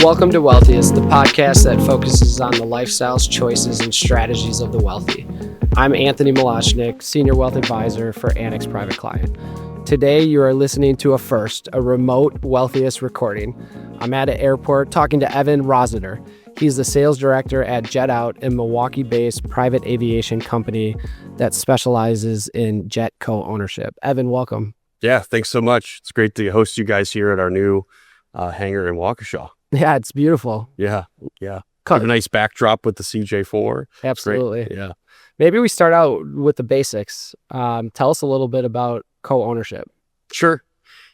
Welcome to Wealthyist, the podcast that focuses on the lifestyles, choices, and strategies of the wealthy. I'm Anthony Mlachnik, Senior Wealth Advisor for Annex Private Client. Today, you are listening to a remote Wealthyist recording. I'm at an airport talking to Evan Rossiter. He's the sales director at JETOUT, a Milwaukee-based private aviation company that specializes in jet co-ownership. Evan, welcome. Yeah, thanks so much. It's great to host you guys here at our new hangar in Waukesha. Yeah, it's beautiful. Yeah. Got a nice backdrop with the CJ4. Absolutely. Great. Yeah. Maybe we start out with the basics. Tell us a little bit about co-ownership. Sure.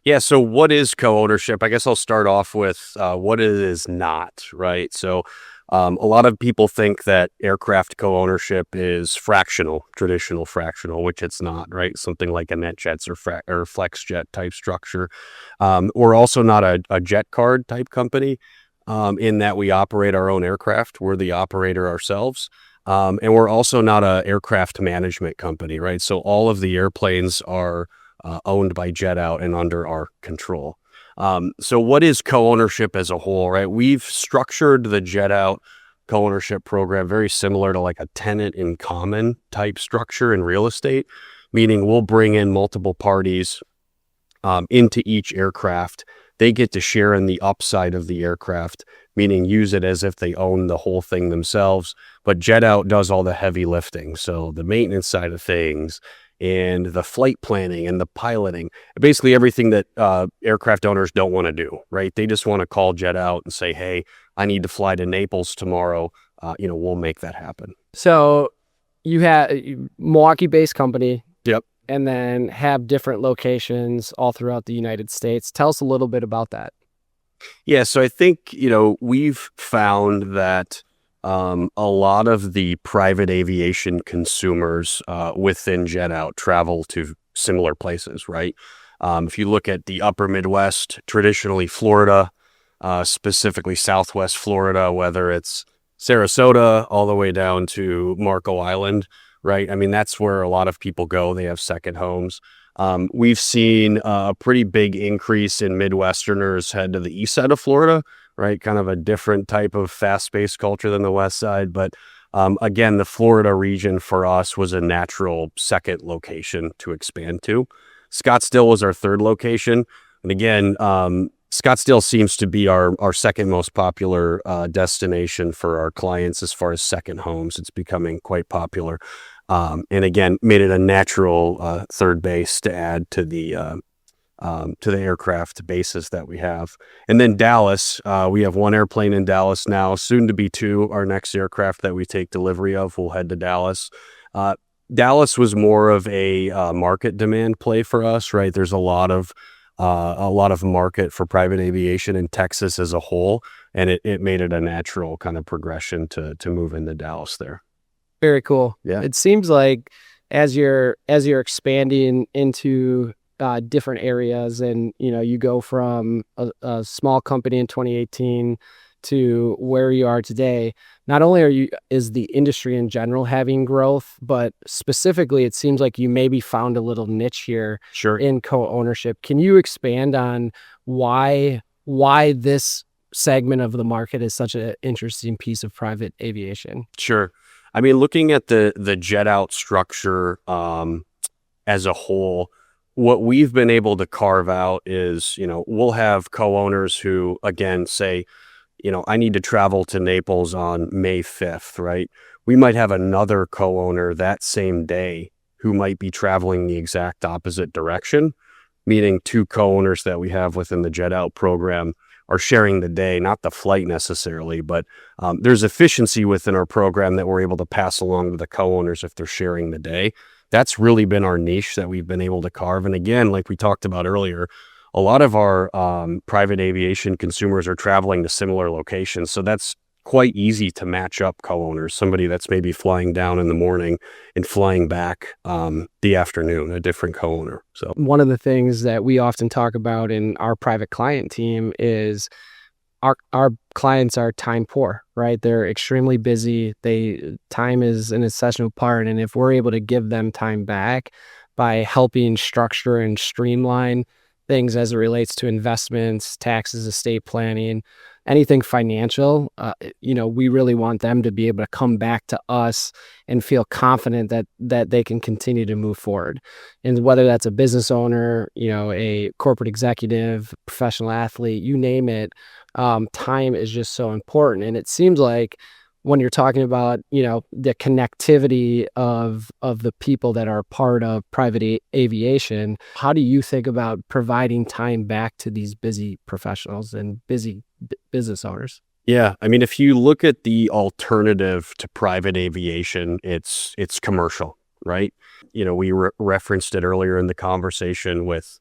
Yeah, so what is co-ownership? I guess I'll start off with what it is not, right? So a lot of people think that aircraft co-ownership is fractional, traditional fractional, which it's not, right? Something like a NetJets or FlexJet type structure. We're also not a jet card type company in that we operate our own aircraft. We're the operator ourselves. And we're also not an aircraft management company, right? So all of the airplanes are owned by JETOUT and under our control. So what is co-ownership as a whole, right? We've structured the JETOUT co-ownership program very similar to like a tenant-in-common type structure in real estate, meaning we'll bring in multiple parties into each aircraft. They get to share in the upside of the aircraft, meaning use it as if they own the whole thing themselves. But JETOUT does all the heavy lifting. So the maintenance side of things, and the flight planning and the piloting, basically everything that aircraft owners don't want to do, right? They just want to call JETOUT and say, hey, I need to fly to Naples tomorrow. We'll make that happen. So you have a Milwaukee-based company. Yep. And then have different locations all throughout the United States. Tell us a little bit about that. Yeah, so I think, we've found that a lot of the private aviation consumers within JETOUT travel to similar places, right? If you look at the upper Midwest, traditionally Florida, specifically Southwest Florida, whether it's Sarasota all the way down to Marco Island, right? I mean, that's where a lot of people go. They have second homes. We've seen a pretty big increase in Midwesterners head to the east side of Florida, right? Kind of a different type of fast-paced culture than the west side. But again, the Florida region for us was a natural second location to expand to. Scottsdale was our third location. And again, Scottsdale seems to be our second most popular destination for our clients as far as second homes. It's becoming quite popular. And again, made it a natural third base to add to the aircraft bases that we have. And then Dallas, we have one airplane in Dallas now, soon to be two. Our next aircraft that we take delivery of will head to Dallas. Dallas was more of a market demand play for us, right? There's a lot of market for private aviation in Texas as a whole, and it made it a natural kind of progression to move into Dallas there. Very cool. Yeah. It seems like as you're expanding into different areas, and you go from a small company in 2018 to where you are today, not only is the industry in general having growth, but specifically it seems like you maybe found a little niche here. Sure. In co-ownership. Can you expand on why this segment of the market is such an interesting piece of private aviation? Sure. I mean, looking at the JETOUT structure as a whole, what we've been able to carve out is, we'll have co-owners who, again, say, I need to travel to Naples on May 5th, right? We might have another co-owner that same day who might be traveling the exact opposite direction, meaning two co-owners that we have within the JETOUT program are sharing the day, not the flight necessarily, but there's efficiency within our program that we're able to pass along to the co-owners if they're sharing the day. That's really been our niche that we've been able to carve. And again, like we talked about earlier, a lot of our private aviation consumers are traveling to similar locations. So that's quite easy to match up co-owners, somebody that's maybe flying down in the morning and flying back the afternoon, a different co-owner. So one of the things that we often talk about in our private client team is our clients are time poor, right? They're extremely busy. Time is an essential part. And if we're able to give them time back by helping structure and streamline things as it relates to investments, taxes, estate planning, anything financial, we really want them to be able to come back to us and feel confident that they can continue to move forward. And whether that's a business owner, a corporate executive, professional athlete, you name it, time is just so important. And it seems like when you're talking about, the connectivity of the people that are part of private aviation, how do you think about providing time back to these busy professionals and busy business owners? Yeah, I mean, if you look at the alternative to private aviation, it's commercial, right? We referenced it earlier in the conversation with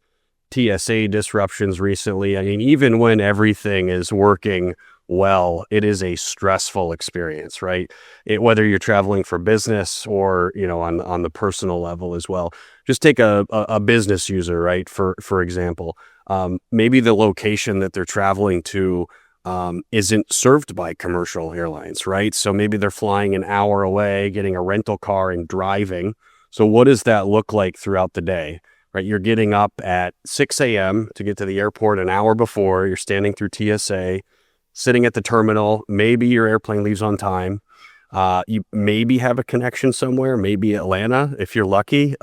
TSA disruptions recently. I mean, even when everything is working well, it is a stressful experience, right? Whether you're traveling for business or, on the personal level as well. Just take a business user, right? For example, maybe the location that they're traveling to isn't served by commercial airlines, right? So maybe they're flying an hour away, getting a rental car and driving. So what does that look like throughout the day? Right, you're getting up at 6 a.m. to get to the airport an hour before. You're standing through TSA, sitting at the terminal. Maybe your airplane leaves on time. You maybe have a connection somewhere, maybe Atlanta if you're lucky,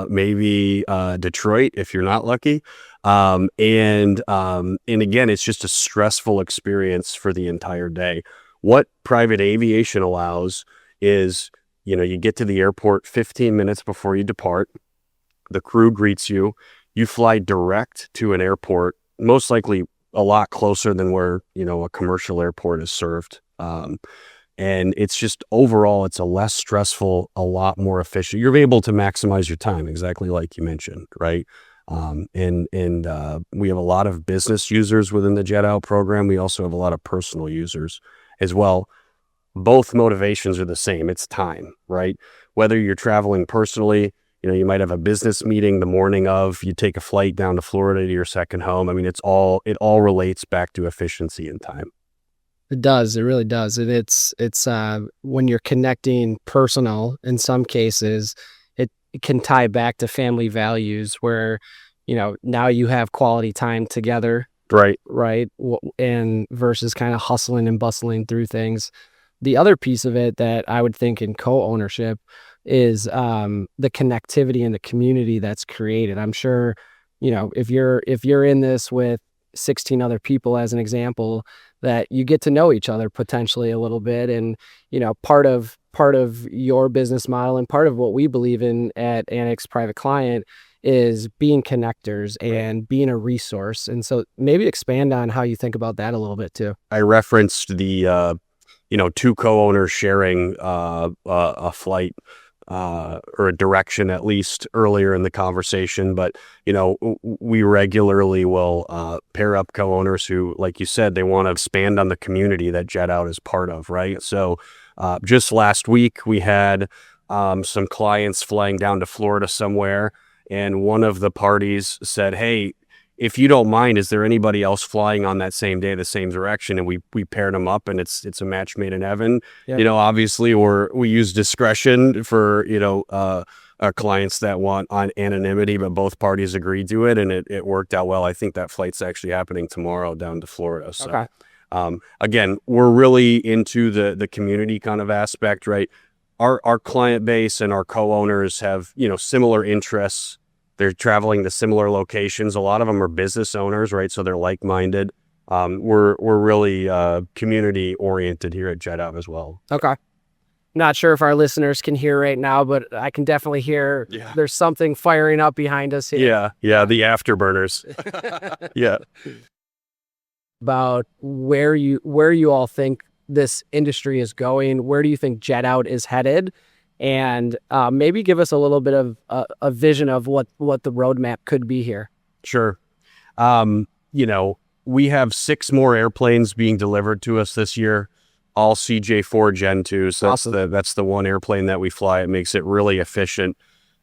maybe Detroit if you're not lucky. And again, it's just a stressful experience for the entire day. What private aviation allows is, you get to the airport 15 minutes before you depart. The crew greets you. You fly direct to an airport, most likely a lot closer than where, a commercial airport is served. And it's just overall, it's a less stressful, a lot more efficient. You're able to maximize your time, exactly like you mentioned, right? And we have a lot of business users within the JETOUT program. We also have a lot of personal users as well. Both motivations are the same. It's time, right? Whether you're traveling personally, you might have a business meeting the morning of, you take a flight down to Florida to your second home. I mean, it all relates back to efficiency and time. It does. It really does. And it's when you're connecting personal, in some cases, it can tie back to family values where, now you have quality time together. Right. Right. And versus kind of hustling and bustling through things. The other piece of it that I would think in co-ownership is the connectivity and the community that's created. I'm sure, if you're in this with 16 other people, as an example, that you get to know each other potentially a little bit. And, part of your business model and part of what we believe in at Annex Private Client is being connectors and being a resource. And so maybe expand on how you think about that a little bit too. I referenced the, two co-owners sharing a flight or a direction, at least earlier in the conversation. But, we regularly will pair up co-owners who, like you said, they want to expand on the community that JETOUT is part of, right? So just last week, we had some clients flying down to Florida somewhere, and one of the parties said, hey, if you don't mind, is there anybody else flying on that same day, the same direction? And we paired them up, and it's a match made in heaven. Yep. Obviously we use discretion for, our clients that want on anonymity, but both parties agreed to it, and it worked out well. I think that flight's actually happening tomorrow down to Florida. So, okay. Again, we're really into the community kind of aspect, right? Our client base and our co-owners have, similar interests. They're traveling to similar locations. A lot of them are business owners, right? So they're like-minded. We're really community oriented here at JETOUT as well. Okay. Not sure if our listeners can hear right now, but I can definitely hear there's something firing up behind us here. Yeah, the afterburners. Yeah. About where you all think this industry is going. Where do you think JETOUT is headed? And maybe give us a little bit of a vision of what the roadmap could be here. Sure. We have 6 more airplanes being delivered to us this year, all CJ4 Gen2. So awesome. That's the one airplane that we fly. It makes it really efficient.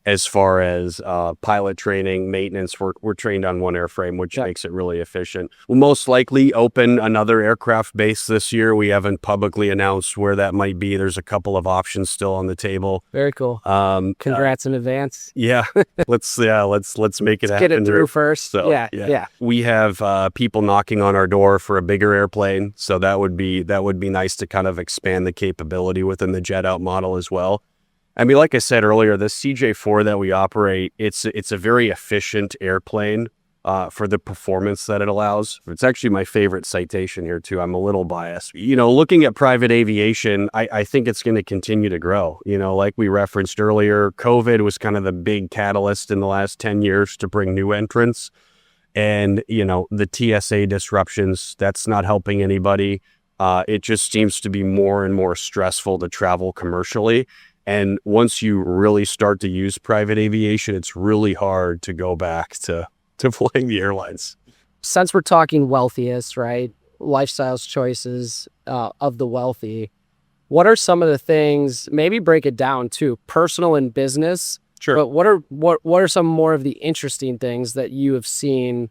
as far as pilot training, maintenance. We're trained on one airframe, which makes it really efficient. We'll most likely open another aircraft base this year. We haven't publicly announced where that might be. There's a couple of options still on the table. Very cool. Congrats in advance. Yeah, let's make it happen. Get it through first. So, yeah. We have people knocking on our door for a bigger airplane, so that would be nice to kind of expand the capability within the JETOUT model as well. I mean, like I said earlier, the CJ4 that we operate, it's a very efficient airplane for the performance that it allows. It's actually my favorite citation here too. I'm a little biased. Looking at private aviation, I think it's going to continue to grow. Like we referenced earlier, COVID was kind of the big catalyst in the last 10 years to bring new entrants. And, the TSA disruptions, that's not helping anybody. It just seems to be more and more stressful to travel commercially. And once you really start to use private aviation, it's really hard to go back to flying the airlines. Since we're talking wealthiest, right? Lifestyles choices of the wealthy. What are some of the things, maybe break it down too, personal and business. Sure. But what are some more of the interesting things that you have seen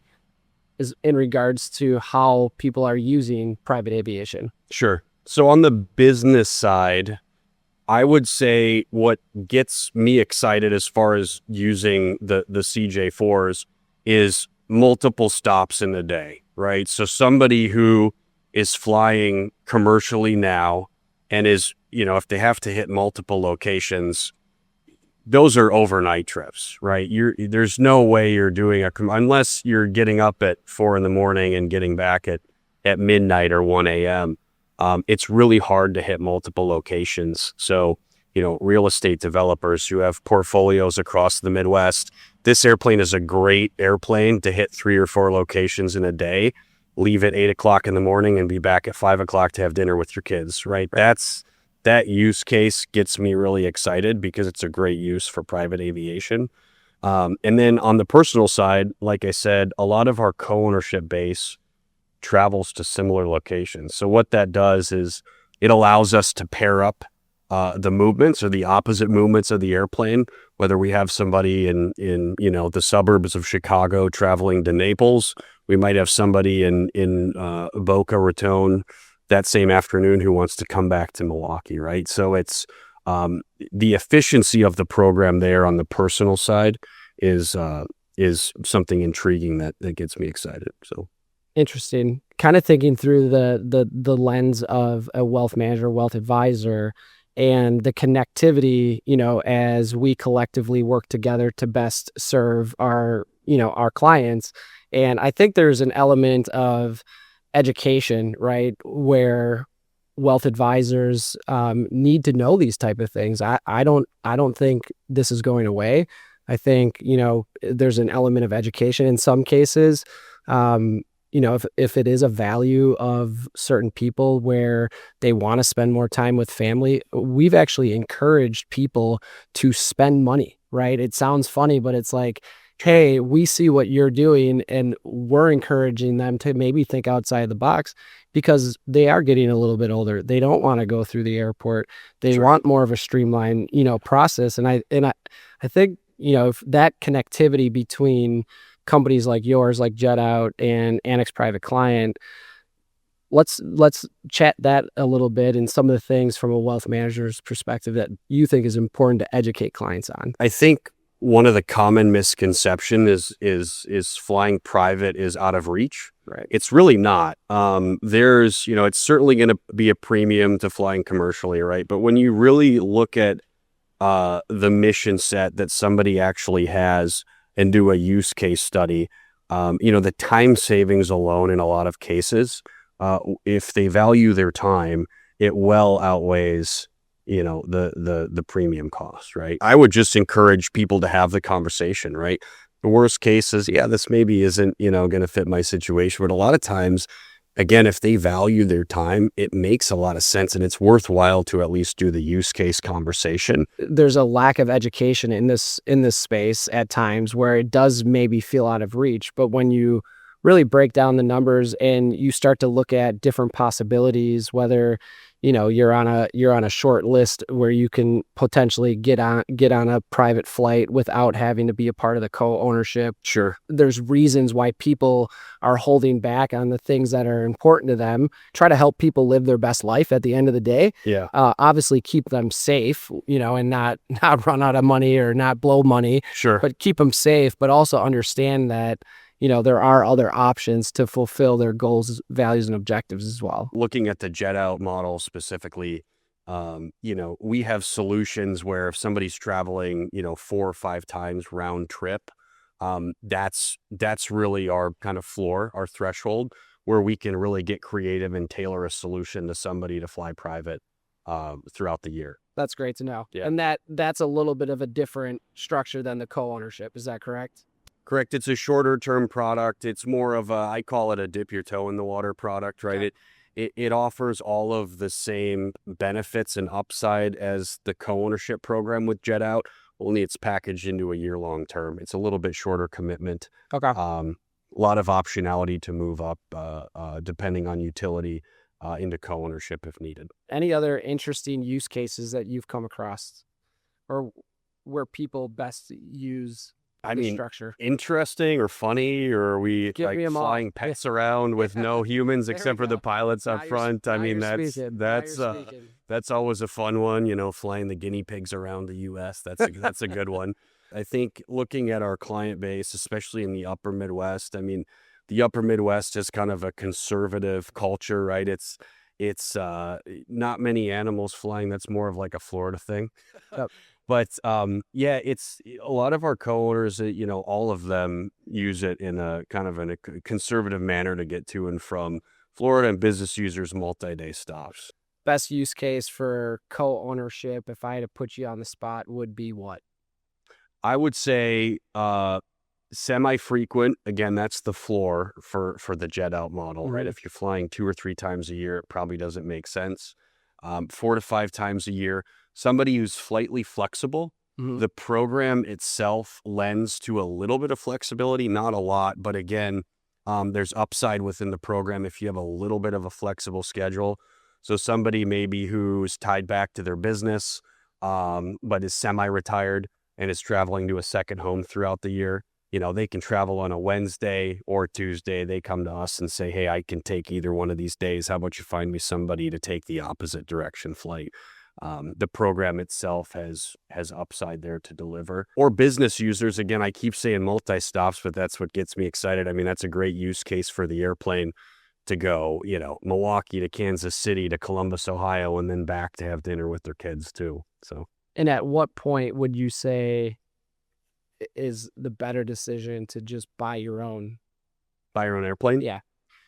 is in regards to how people are using private aviation? Sure. So on the business side, I would say what gets me excited as far as using the CJ4s is multiple stops in the day, right? So somebody who is flying commercially now and is, if they have to hit multiple locations, those are overnight trips, right? There's no way you're doing unless you're getting up at 4 a.m. and getting back at midnight or 1 a.m. It's really hard to hit multiple locations. So, real estate developers who have portfolios across the Midwest, this airplane is a great airplane to hit 3 or 4 locations in a day, leave at 8 o'clock in the morning and be back at 5 o'clock to have dinner with your kids, right? That use case gets me really excited because it's a great use for private aviation. And then on the personal side, like I said, a lot of our co-ownership base travels to similar locations. So what that does is it allows us to pair up the movements or the opposite movements of the airplane, whether we have somebody in the suburbs of Chicago traveling to Naples, we might have somebody in Boca Raton that same afternoon who wants to come back to Milwaukee, right? So it's the efficiency of the program there on the personal side is something intriguing that gets me excited. So. Interesting. Kind of thinking through the lens of a wealth manager, wealth advisor, and the connectivity, as we collectively work together to best serve our clients. And I think there's an element of education, right, where wealth advisors need to know these type of things. I don't think this is going away. I think, there's an element of education in some cases. If it is a value of certain people where they want to spend more time with family, we've actually encouraged people to spend money, right? It sounds funny, but it's like, hey, we see what you're doing and we're encouraging them to maybe think outside the box because they are getting a little bit older. They don't want to go through the airport. They want more of a streamlined, process. And I think, if that connectivity between companies like yours, like JETOUT and Annex Private Client, let's chat that a little bit and some of the things from a wealth manager's perspective that you think is important to educate clients on. I think one of the common misconception is flying private is out of reach. Right. It's really not. There's, it's certainly going to be a premium to flying commercially, right? But when you really look at the mission set that somebody actually has and do a use case study, the time savings alone in a lot of cases, if they value their time, it well outweighs, the premium cost, right? I would just encourage people to have the conversation, right? The worst case is, this maybe isn't, going to fit my situation, but a lot of times, again, if they value their time, it makes a lot of sense and it's worthwhile to at least do the use case conversation. There's a lack of education in this space at times where it does maybe feel out of reach. But when you really break down the numbers and you start to look at different possibilities, whether, you're on a short list where you can potentially get on a private flight without having to be a part of the co-ownership. Sure. There's reasons why people are holding back on the things that are important to them. Try to help people live their best life at the end of the day. Yeah. Obviously keep them safe, and not run out of money or not blow money. Sure. But keep them safe, but also understand that there are other options to fulfill their goals, values, and objectives as well. Looking at the JETOUT model specifically, we have solutions where if somebody's traveling, 4 or 5 times round trip, that's really our kind of floor, our threshold, where we can really get creative and tailor a solution to somebody to fly private throughout the year. That's great to know. Yeah. And that's a little bit of a different structure than the co-ownership. Is that correct? Correct. It's a shorter term product. It's more of I call it a dip your toe in the water product, right? Okay. It offers all of the same benefits and upside as the co-ownership program with JETOUT, only it's packaged into a year-long term. It's a little bit shorter commitment. Okay. A lot of optionality to move up depending on utility into co-ownership if needed. Any other interesting use cases that you've come across or where people best use structure? Interesting or funny, or are we flying pets around with no humans except for the pilots up front? That's always a fun one, flying the guinea pigs around the U.S. That's a good one. I think looking at our client base, especially in the upper Midwest, the upper Midwest is kind of a conservative culture, right? It's not many animals flying. That's more of like a Florida thing. Yep. But it's a lot of our co-owners, all of them use it in a kind of a conservative manner to get to and from Florida, and business users multi-day stops. Best use case for co-ownership, if I had to put you on the spot, would be what? I would say semi-frequent. Again, that's the floor for the JETOUT model, right? If you're flying 2 or 3 times a year, it probably doesn't make sense. 4 to 5 times a year. Somebody who's slightly flexible. The program itself lends to a little bit of flexibility, not a lot, but again, there's upside within the program if you have a little bit of a flexible schedule. So somebody maybe who's tied back to their business, but is semi-retired and is traveling to a second home throughout the year, they can travel on a Wednesday or Tuesday. They come to us and say, hey, I can take either one of these days. How about you find me somebody to take the opposite direction flight? The program itself has upside there to deliver. Or business users, again, I keep saying multi-stops, but that's what gets me excited. That's a great use case for the airplane to go, Milwaukee to Kansas City to Columbus, Ohio, and then back to have dinner with their kids too. So, and at what point would you say is the better decision to just buy your own airplane? Yeah.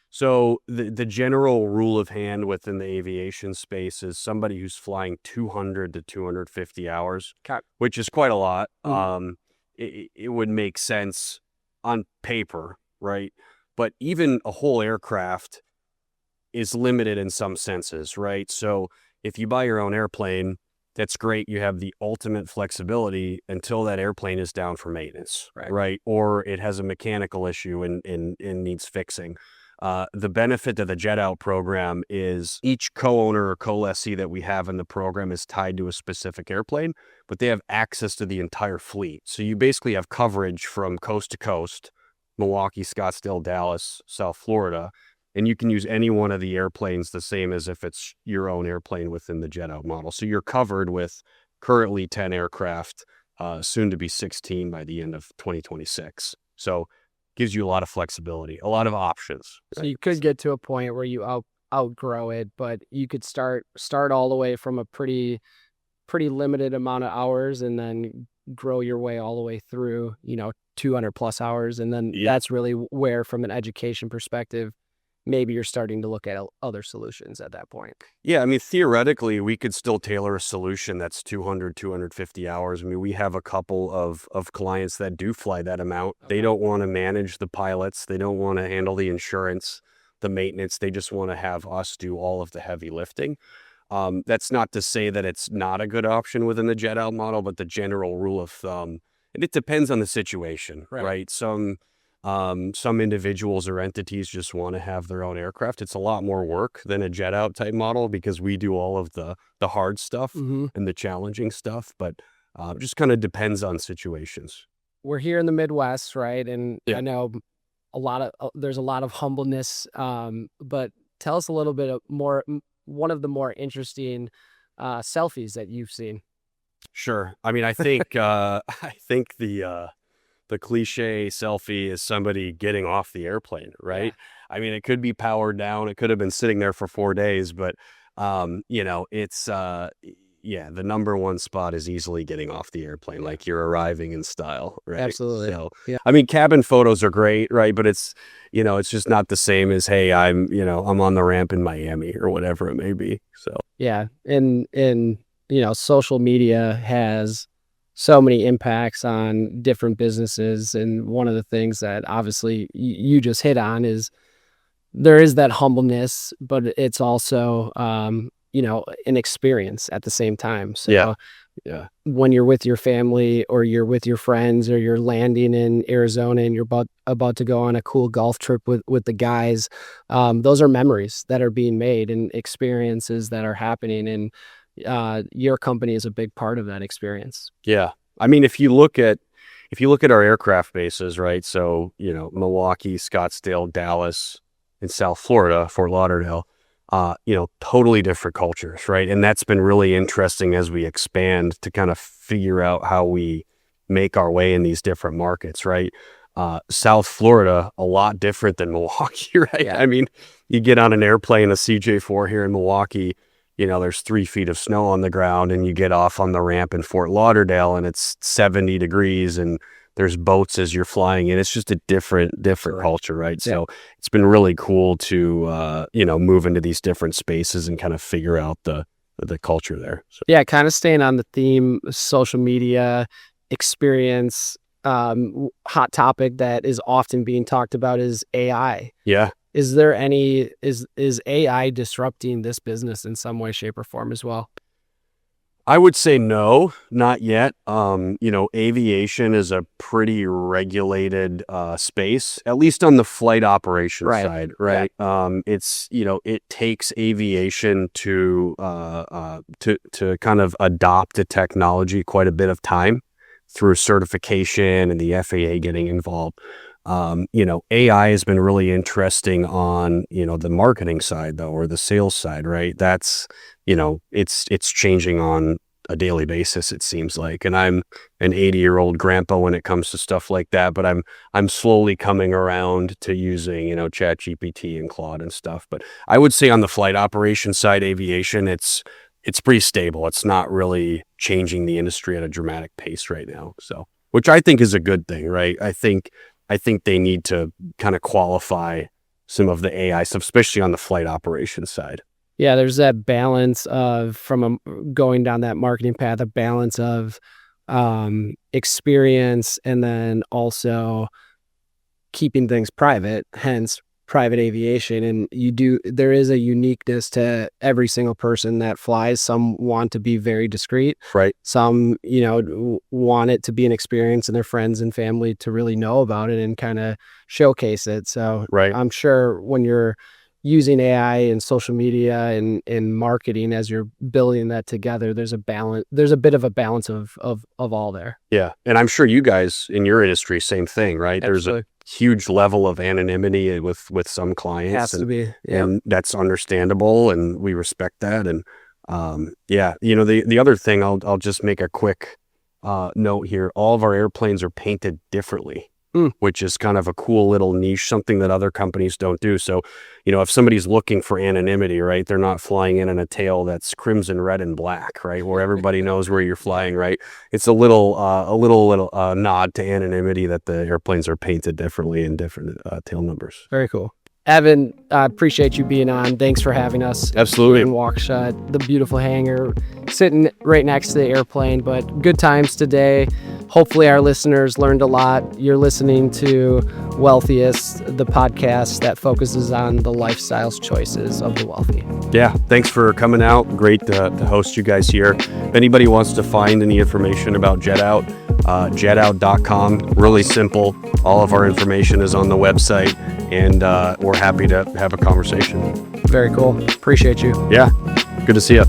So the general rule of hand within the aviation space is somebody who's flying 200 to 250 hours, which is quite a lot. It would make sense on paper, right? But even a whole aircraft is limited in some senses, right? So if you buy your own airplane, that's great. You have the ultimate flexibility until that airplane is down for maintenance, right? Or it has a mechanical issue and needs fixing. The benefit of the JETOUT program is each co-owner or co-lessee that we have in the program is tied to a specific airplane, but they have access to the entire fleet. So you basically have coverage from coast to coast, Milwaukee, Scottsdale, Dallas, South Florida, and you can use any one of the airplanes the same as if it's your own airplane within the JETOUT model. So you're covered with currently 10 aircraft, soon to be 16 by the end of 2026. So gives you a lot of flexibility, a lot of options. Right? So you could get to a point where you outgrow it, but you could start all the way from a pretty limited amount of hours and then grow your way all the way through, 200 plus hours. And then that's really where, from an education perspective, maybe you're starting to look at other solutions at that point. Yeah, theoretically, we could still tailor a solution that's 200, 250 hours. We have a couple of clients that do fly that amount. Okay. They don't want to manage the pilots. They don't want to handle the insurance, the maintenance. They just want to have us do all of the heavy lifting. That's not to say that it's not a good option within the JETOUT model, but the general rule of thumb, and it depends on the situation, right? Some Some individuals or entities just want to have their own aircraft. It's a lot more work than a jet out type model because we do all of the hard stuff and the challenging stuff, but just kind of depends on situations. We're here in the Midwest, right? And Yeah. I know there's a lot of humbleness, but tell us a little bit more, one of the more interesting selfies that you've seen. Sure. I mean, I think the cliche selfie is somebody getting off the airplane, right? Yeah. I mean, it could be powered down. It could have been sitting there for 4 days, but it's the number one spot is easily getting off the airplane, like you're arriving in style, right? Absolutely. So, yeah. I mean, cabin photos are great, right? But it's just not the same as, hey, I'm on the ramp in Miami or whatever it may be. So yeah, and social media has so many impacts on different businesses, and one of the things that obviously you just hit on is there is that humbleness, but it's also an experience at the same time. So yeah, when you're with your family or you're with your friends or you're landing in Arizona and you're about to go on a cool golf trip with the guys, those are memories that are being made and experiences that are happening, and your company is a big part of that experience. Yeah. I mean, if you look at our aircraft bases, right? So, Milwaukee, Scottsdale, Dallas, and South Florida, Fort Lauderdale, totally different cultures, right? And that's been really interesting as we expand to kind of figure out how we make our way in these different markets, right? South Florida, a lot different than Milwaukee, right? Yeah. I mean, you get on an airplane, a CJ4 here in Milwaukee, there's 3 feet of snow on the ground, and you get off on the ramp in Fort Lauderdale and it's 70 degrees and there's boats as you're flying in. It's just a different culture, right? Yeah. So it's been really cool to, move into these different spaces and kind of figure out the culture there. So. Yeah. Kind of staying on the theme, social media experience, hot topic that is often being talked about is AI. Yeah. Is there is AI disrupting this business in some way, shape, or form as well? I would say no, not yet. Aviation is a pretty regulated space, at least on the flight operations side, right? Yeah. It takes aviation to kind of adopt a technology quite a bit of time through certification and the FAA getting involved. AI has been really interesting on, the marketing side though, or the sales side, right? That's, it's changing on a daily basis, it seems like. And I'm an 80-year-old grandpa when it comes to stuff like that, but I'm slowly coming around to using, ChatGPT and Claude and stuff. But I would say on the flight operations side, aviation, it's pretty stable. It's not really changing the industry at a dramatic pace right now. So, which I think is a good thing, right? I think they need to kind of qualify some of the AI stuff, especially on the flight operations side. Yeah, there's that balance of going down that marketing path, a balance of experience and then also keeping things private, hence private aviation. And there is a uniqueness to every single person that flies. Some want to be very discreet. Right. Some, want it to be an experience and their friends and family to really know about it and kind of showcase it. So right. I'm sure when you're using AI and social media and marketing as you're building that together, there's a bit of a balance of all there. Yeah. And I'm sure you guys in your industry, same thing, right? Absolutely. There's a huge level of anonymity with some clients. Has to be. Yeah. And that's understandable and we respect that. And the other thing, I'll just make a quick note here. All of our airplanes are painted differently. Which is kind of a cool little niche, something that other companies don't do. So, if somebody's looking for anonymity, right, they're not flying in a tail that's crimson, red, and black, right, where everybody knows where you're flying, right? It's a little nod to anonymity that the airplanes are painted differently in different tail numbers. Very cool. Evan, I appreciate you being on. Thanks for having us. Absolutely. In Waukesha, the beautiful hangar, sitting right next to the airplane, but good times today. Hopefully our listeners learned a lot. You're listening to Wealthyist, the podcast that focuses on the lifestyles choices of the wealthy. Yeah, thanks for coming out. Great to host you guys here. If anybody wants to find any information about JETOUT, jetout.com. Really simple. All of our information is on the website, and we're happy to have a conversation. Very cool. Appreciate you. Yeah, good to see you.